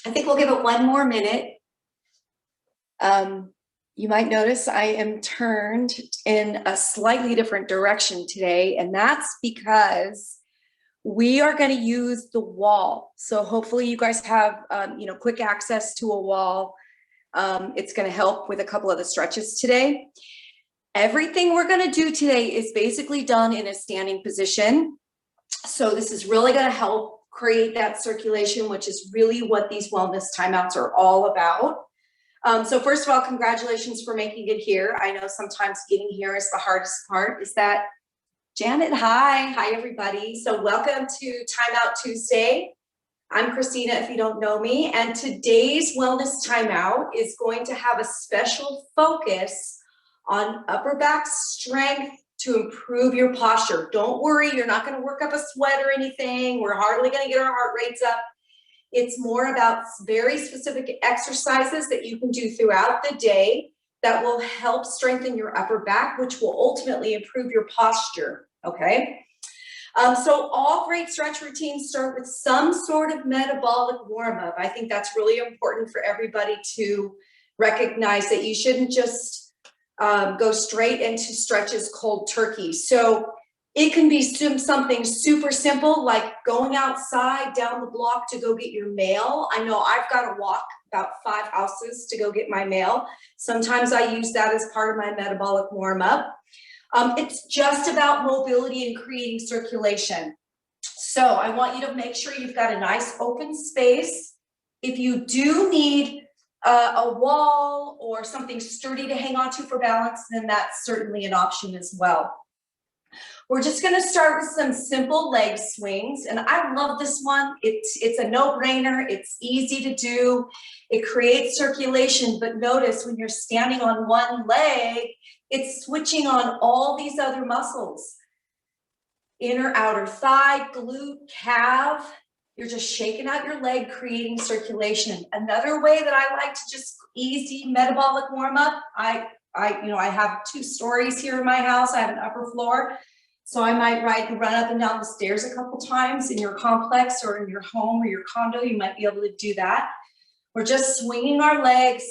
I think we'll give it one more minute. You might notice I am turned in a slightly different direction today, and that's because we are going to use the wall. So hopefully you guys have, quick access to a wall. It's going to help with a couple of the stretches today. Everything we're going to do today is basically done in a standing position. So this is really going to help create that circulation, which is really what these wellness timeouts are all about. So first of all, congratulations for making it here. I know sometimes getting here is the hardest part. Is that Janet? Hi everybody. So welcome to Timeout Tuesday. I'm Christina, if you don't know me, and today's wellness timeout is going to have a special focus on upper back strength to improve your posture. Don't worry, you're not going to work up a sweat or anything. We're hardly going to get our heart rates up. It's more about very specific exercises that you can do throughout the day that will help strengthen your upper back, which will ultimately improve your posture, okay? So all great stretch routines start with some sort of metabolic warm-up. I think that's really important for everybody to recognize that you shouldn't just go straight into stretches cold turkey. So it can be something super simple, like going outside down the block to go get your mail. I know I've got to walk about 5 houses to go get my mail. Sometimes I use that as part of my metabolic warm-up. It's just about mobility and creating circulation. So I want you to make sure you've got a nice open space. If you do need a wall or something sturdy to hang on to for balance, then that's certainly an option as well. We're just going to start with some simple leg swings, and I love this one. It's a no-brainer. It's easy to do. It creates circulation, but notice when you're standing on one leg, it's switching on all these other muscles. Inner, outer thigh, glute, calf. You're just shaking out your leg, creating circulation. Another way that I like to just easy metabolic warm-up, I have 2 stories here in my house. I have an upper floor. So I might run up and down the stairs a couple times in your complex or in your home or your condo. You might be able to do that. We're just swinging our legs,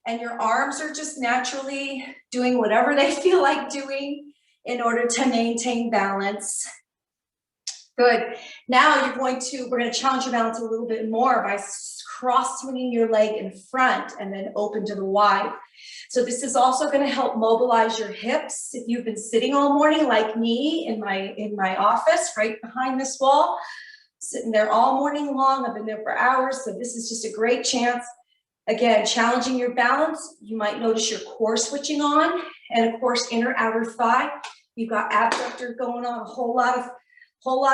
and your arms are just naturally doing whatever they feel like doing in order to maintain balance. Good. Now we're going to challenge your balance a little bit more by cross swinging your leg in front and then open to the wide. So this is also going to help mobilize your hips. If you've been sitting all morning like me in my office right behind this wall, sitting there all morning long, I've been there for hours, so this is just a great chance. Again, challenging your balance. You might notice your core switching on, and of course inner outer thigh. You've got abductor going on, a whole lot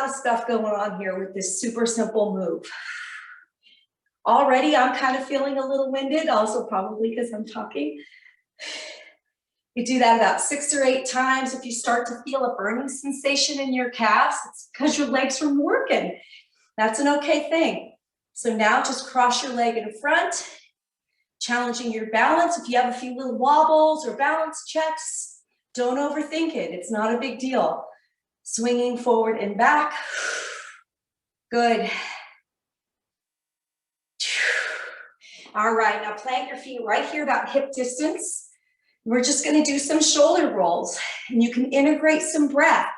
of stuff going on here with this super simple move. Already I'm kind of feeling a little winded, also probably because I'm talking. You do that about 6 or 8 times. If you start to feel a burning sensation in your calves, it's because your legs are working. That's an okay thing. So now just cross your leg in front, challenging your balance. If you have a few little wobbles or balance checks, don't overthink it. It's not a big deal. Swinging forward and back. Good. All right, now plant your feet right here about hip distance. We're just going to do some shoulder rolls, and you can integrate some breath.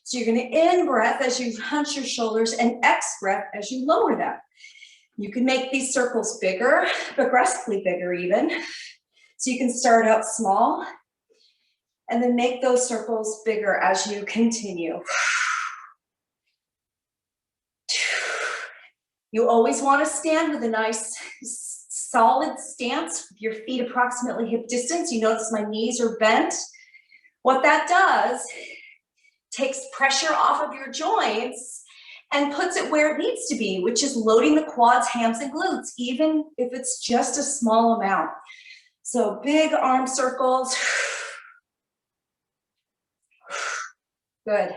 So you're going to in-breath as you hunch your shoulders and ex-breath as you lower them. You can make these circles bigger, progressively bigger even. So you can start out small and then make those circles bigger as you continue. You always want to stand with a nice solid stance with your feet approximately hip distance. You notice my knees are bent. What that does takes pressure off of your joints and puts it where it needs to be, which is loading the quads, hams, and glutes, even if it's just a small amount. So big arm circles. Good.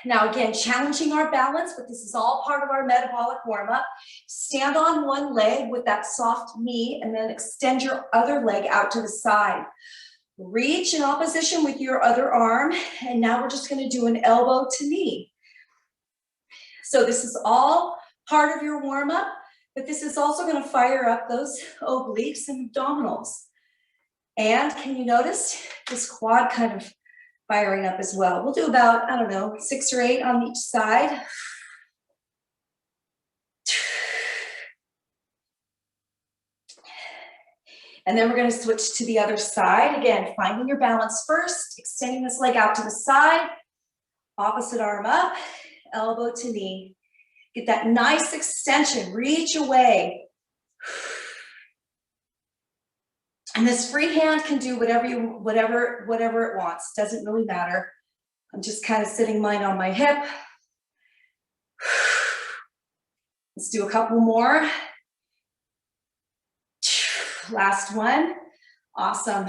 Now again, challenging our balance, but this is all part of our metabolic warm-up. Stand on one leg with that soft knee and then extend your other leg out to the side. Reach in opposition with your other arm, and now we're just going to do an elbow to knee. So this is all part of your warm-up, but this is also going to fire up those obliques and abdominals. And can you notice this quad kind of firing up as well? We'll do about, I don't know, 6 or 8 on each side. And then we're going to switch to the other side. Again, finding your balance first, extending this leg out to the side, opposite arm up, elbow to knee. Get that nice extension, reach away. And this free hand can do whatever it wants. Doesn't really matter. I'm just kind of sitting mine on my hip. Let's do a couple more. Last one. Awesome.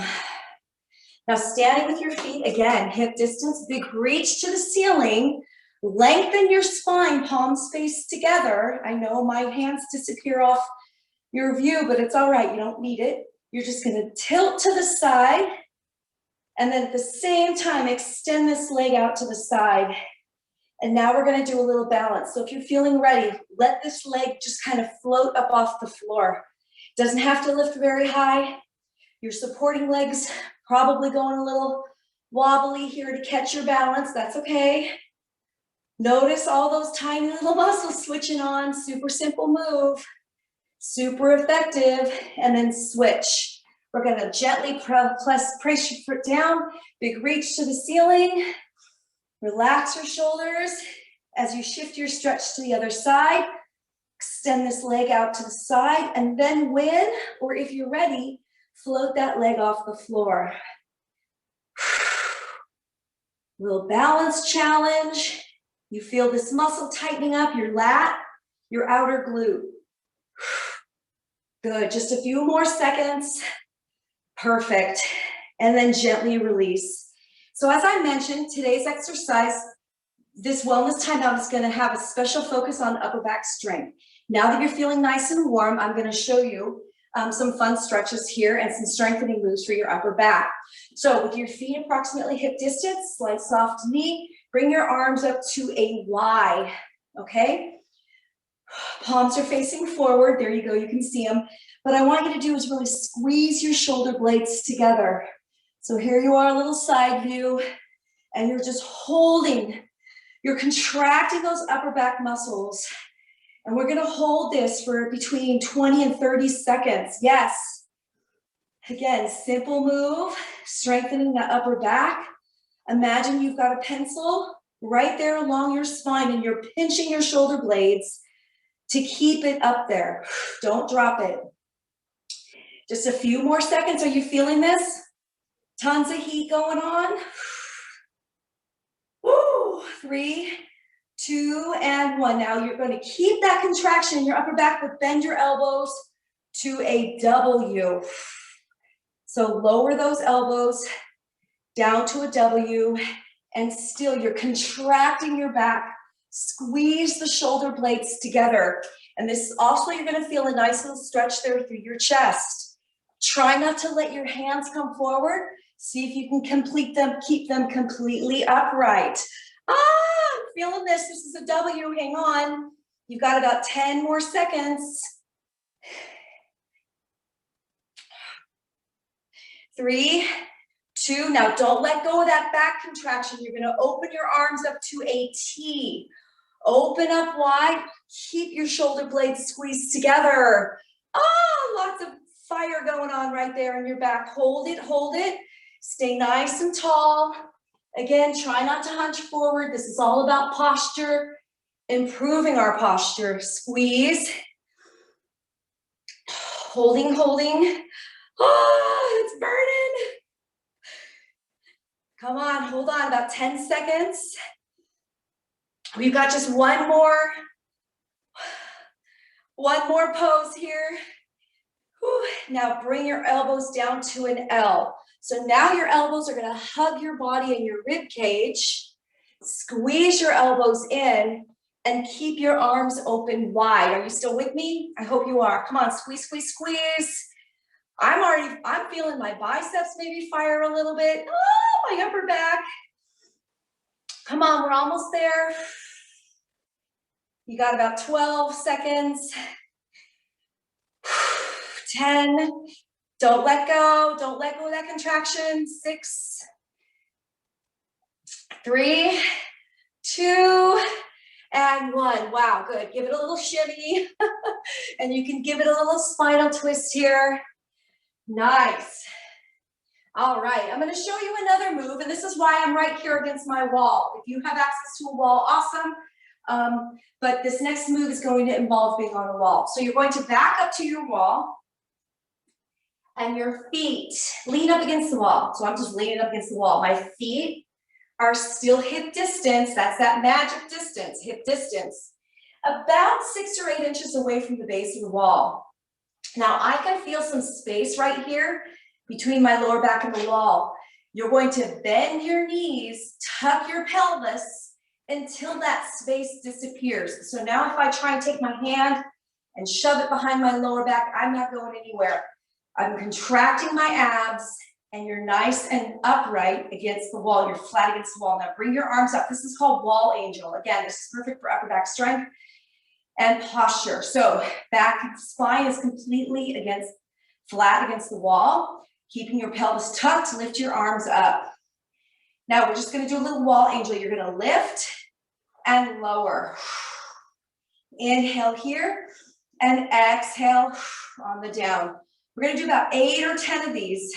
Now standing with your feet, again, hip distance, big reach to the ceiling. Lengthen your spine, palms face together. I know my hands disappear off your view, but it's all right. You don't need it. You're just going to tilt to the side. And then at the same time, extend this leg out to the side. And now we're going to do a little balance. So if you're feeling ready, let this leg just kind of float up off the floor. Doesn't have to lift very high. Your supporting legs probably going a little wobbly here to catch your balance. That's okay. Notice all those tiny little muscles switching on. Super simple move. Super effective. And then switch. We're going to gently press your foot down. Big reach to the ceiling. Relax your shoulders as you shift your stretch to the other side. Extend this leg out to the side, and then when, or if you're ready, float that leg off the floor. Little balance challenge. You feel this muscle tightening up your lat, your outer glute. Good, just a few more seconds. Perfect. And then gently release. So as I mentioned, today's exercise, this wellness timeout is going to have a special focus on upper back strength. Now that you're feeling nice and warm, I'm going to show you some fun stretches here and some strengthening moves for your upper back. So with your feet approximately hip distance, slight soft knee, bring your arms up to a Y, okay? Palms are facing forward. There you go. You can see them. What I want you to do is really squeeze your shoulder blades together. So here you are, a little side view, and you're just holding. You're contracting those upper back muscles. And we're going to hold this for between 20 and 30 seconds. Yes. Again, simple move, strengthening the upper back. Imagine you've got a pencil right there along your spine and you're pinching your shoulder blades to keep it up there. Don't drop it. Just a few more seconds. Are you feeling this? Tons of heat going on. Woo! 3, 2, and 1. Now you're going to keep that contraction in your upper back, but bend your elbows to a W. So lower those elbows down to a W, and still you're contracting your back. Squeeze the shoulder blades together. And this also, you're going to feel a nice little stretch there through your chest. Try not to let your hands come forward. See if you can keep them completely upright. I'm feeling this. This is a W. Hang on. You've got about 10 more seconds. 3, 2. Now don't let go of that back contraction. You're going to open your arms up to a T. Open up wide. Keep your shoulder blades squeezed together. Oh, lots of fire going on right there in your back. Hold it, hold it. Stay nice and tall. Again, try not to hunch forward. This is all about posture, improving our posture. Squeeze. Holding, holding. Oh, it's burning. Come on, hold on, about 10 seconds. We've got just one more pose here. Whew. Now bring your elbows down to an L. So now your elbows are going to hug your body and your rib cage. Squeeze your elbows in and keep your arms open wide. Are you still with me? I hope you are. Come on, squeeze, squeeze, squeeze. I'm feeling my biceps maybe fire a little bit. Oh, my upper back. Come on, we're almost there. You got about 12 seconds. 10. Don't let go. Don't let go of that contraction. 6, 3, 2, and 1. Wow, good. Give it a little shimmy. And you can give it a little spinal twist here. Nice. All right, I'm going to show you another move, and this is why I'm right here against my wall. If you have access to a wall, awesome. But this next move is going to involve being on the wall. So you're going to back up to your wall, and your feet lean up against the wall. So I'm just leaning up against the wall. My feet are still hip distance. That's that magic distance, hip distance. About 6 or 8 inches away from the base of the wall. Now I can feel some space right here between my lower back and the wall. You're going to bend your knees, tuck your pelvis until that space disappears. So now if I try and take my hand and shove it behind my lower back, I'm not going anywhere. I'm contracting my abs, and you're nice and upright against the wall. You're flat against the wall. Now bring your arms up. This is called wall angel. Again, this is perfect for upper back strength and posture. So back spine is completely flat against the wall, keeping your pelvis tucked. Lift your arms up. Now we're just going to do a little wall angel. You're going to lift and lower. Inhale here and exhale on the down. We're going to do about 8 or 10 of these,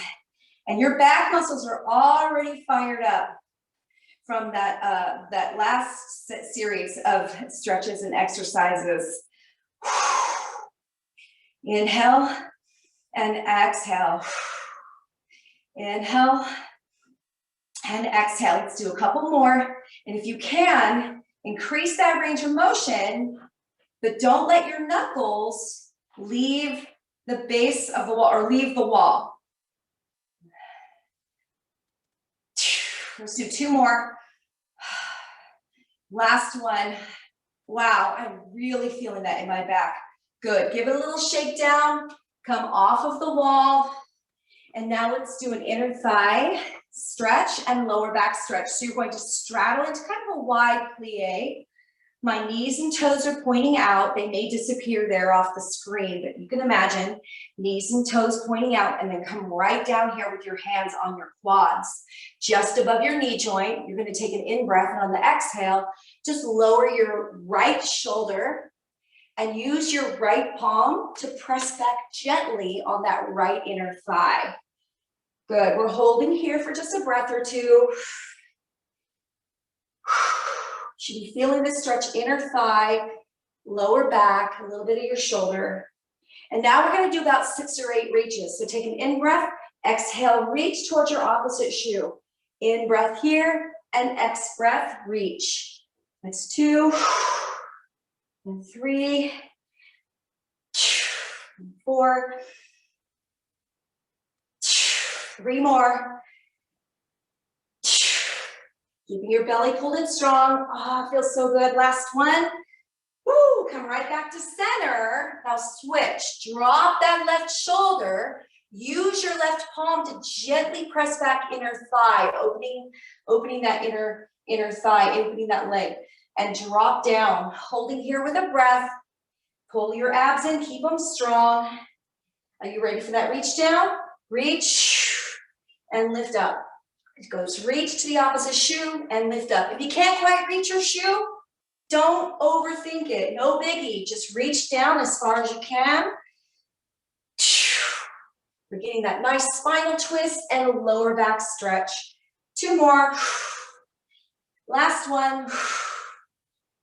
and your back muscles are already fired up from that last series of stretches and exercises. Inhale and exhale. Inhale and exhale. Let's do a couple more. And if you can, increase that range of motion, but don't let your knuckles leave the base of the wall or leave the wall. Let's do 2 more. Last one. Wow, I'm really feeling that in my back. Good. Give it a little shake down. Come off of the wall. And now let's do an inner thigh stretch and lower back stretch. So you're going to straddle into kind of a wide plie. My knees and toes are pointing out. They may disappear there off the screen, but you can imagine knees and toes pointing out, and then come right down here with your hands on your quads, just above your knee joint. You're going to take an in-breath, and on the exhale, just lower your right shoulder and use your right palm to press back gently on that right inner thigh. Good. We're holding here for just a breath or 2. Should be feeling this stretch, inner thigh, lower back, a little bit of your shoulder. And now we're going to do about 6 or 8 reaches. So take an in-breath, exhale, reach towards your opposite shoe. In-breath here, and ex-breath, reach. That's 2, and 3, and 4, 3 more. Keeping your belly pulled in strong. Oh, feels so good. Last one. Woo, come right back to center. Now switch. Drop that left shoulder. Use your left palm to gently press back inner thigh, opening that inner thigh, opening that leg. And drop down, holding here with a breath. Pull your abs in, keep them strong. Are you ready for that reach down? Reach and lift up. It goes reach to the opposite shoe and lift up. If you can't quite reach your shoe, don't overthink it. No biggie. Just reach down as far as you can. We're getting that nice spinal twist and a lower back stretch. 2 more. Last one.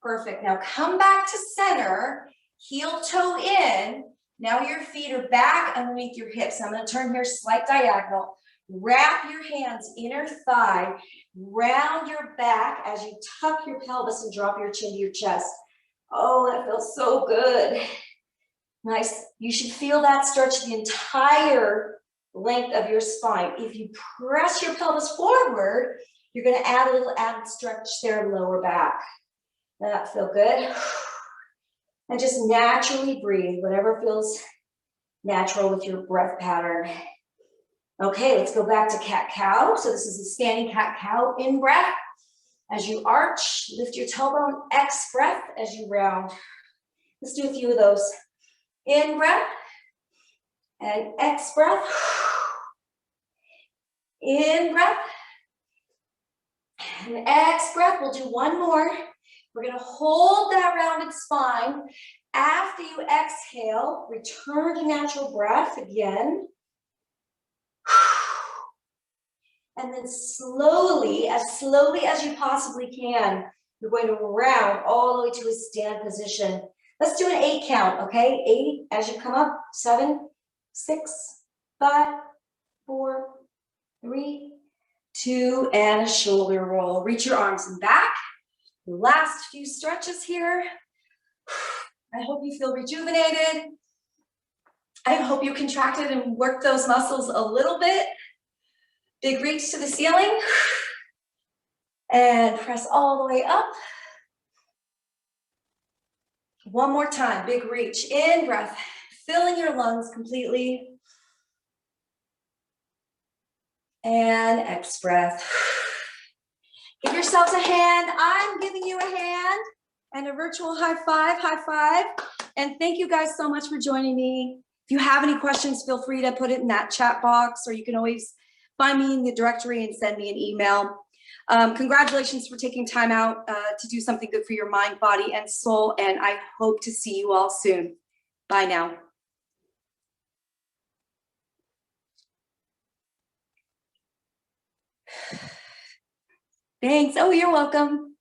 Perfect. Now come back to center. Heel toe in. Now your feet are back underneath your hips. I'm going to turn here slight diagonal. Wrap your hands inner thigh, round your back as you tuck your pelvis and drop your chin to your chest. Oh, that feels so good. Nice. You should feel that stretch the entire length of your spine. If you press your pelvis forward, you're going to add a little added stretch there, lower back. That feel good. And just naturally breathe, whatever feels natural with your breath pattern. Okay, let's go back to cat-cow. So this is a standing cat-cow in breath. As you arch, lift your tailbone, X breath as you round. Let's do a few of those. In breath and X breath. In breath and X breath. We'll do one more. We're going to hold that rounded spine. After you exhale, return to natural breath again. And then slowly as you possibly can, you're going to round all the way to a stand position. Let's do an 8 count, okay? 8 as you come up. 7, 6, 5, 4, 3, 2, and a shoulder roll. Reach your arms and back. Last few stretches here. I hope you feel rejuvenated. I hope you contracted and worked those muscles a little bit. Big reach to the ceiling. And press all the way up. One more time, big reach. In breath, filling your lungs completely. And X breath. Give yourselves a hand. I'm giving you a hand and a virtual high five. And thank you guys so much for joining me. If you have any questions, feel free to put it in that chat box, or you can always find me in the directory and send me an email. Congratulations for taking time out to do something good for your mind, body, and soul. And I hope to see you all soon. Bye now. Thanks. Oh, you're welcome.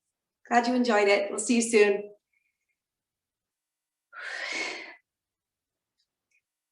Glad you enjoyed it. We'll see you soon.